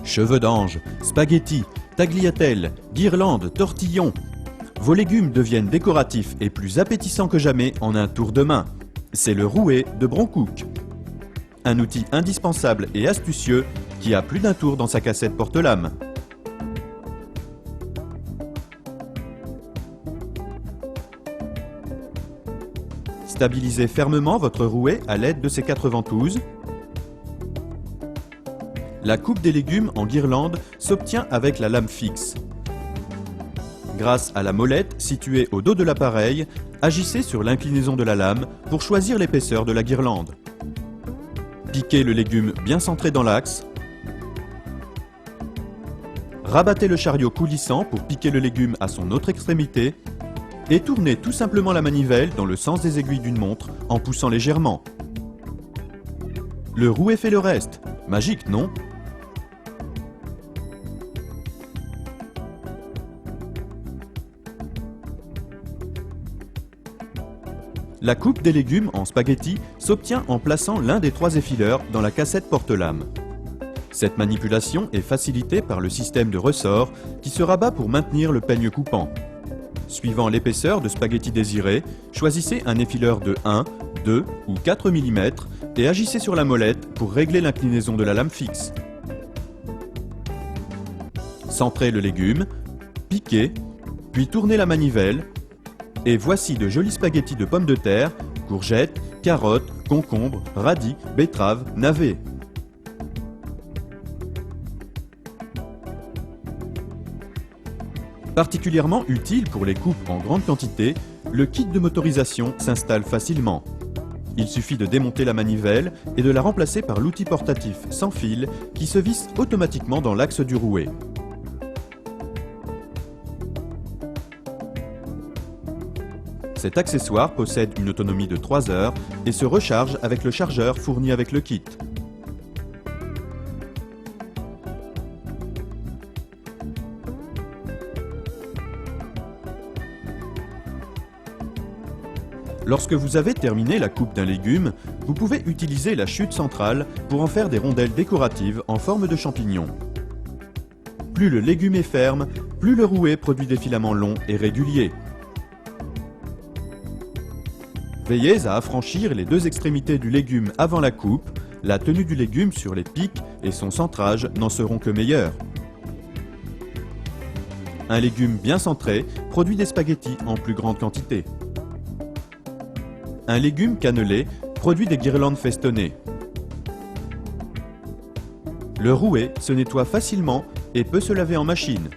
Cheveux d'ange, spaghettis, tagliatelles, guirlandes, tortillons. Vos légumes deviennent décoratifs et plus appétissants que jamais en un tour de main. C'est le rouet de Broncook. Un outil indispensable et astucieux qui a plus d'un tour dans sa cassette porte-lames. Stabilisez fermement votre rouet à l'aide de ces 4 ventouses. La coupe des légumes en guirlande s'obtient avec la lame fixe. Grâce à la molette située au dos de l'appareil, agissez sur l'inclinaison de la lame pour choisir l'épaisseur de la guirlande. Piquez le légume bien centré dans l'axe. Rabattez le chariot coulissant pour piquer le légume à son autre extrémité et tournez tout simplement la manivelle dans le sens des aiguilles d'une montre en poussant légèrement. Le rouet fait le reste. Magique, non ? La coupe des légumes en spaghettis s'obtient en plaçant l'un des 3 effileurs dans la cassette porte-lames. Cette manipulation est facilitée par le système de ressort qui se rabat pour maintenir le peigne coupant. Suivant l'épaisseur de spaghetti désirée, choisissez un effileur de 1, 2 ou 4 mm et agissez sur la molette pour régler l'inclinaison de la lame fixe. Centrez le légume, piquez, puis tournez la manivelle. Et voici de jolis spaghettis de pommes de terre, courgettes, carottes, concombres, radis, betteraves, navets. Particulièrement utile pour les coupes en grande quantité, le kit de motorisation s'installe facilement. Il suffit de démonter la manivelle et de la remplacer par l'outil portatif sans fil qui se visse automatiquement dans l'axe du rouet. Cet accessoire possède une autonomie de 3 heures et se recharge avec le chargeur fourni avec le kit. Lorsque vous avez terminé la coupe d'un légume, vous pouvez utiliser la chute centrale pour en faire des rondelles décoratives en forme de champignons. Plus le légume est ferme, plus le rouet produit des filaments longs et réguliers. Veillez à affranchir les 2 extrémités du légume avant la coupe, la tenue du légume sur les pics et son centrage n'en seront que meilleurs. Un légume bien centré produit des spaghettis en plus grande quantité. Un légume cannelé produit des guirlandes festonnées. Le rouet se nettoie facilement et peut se laver en machine.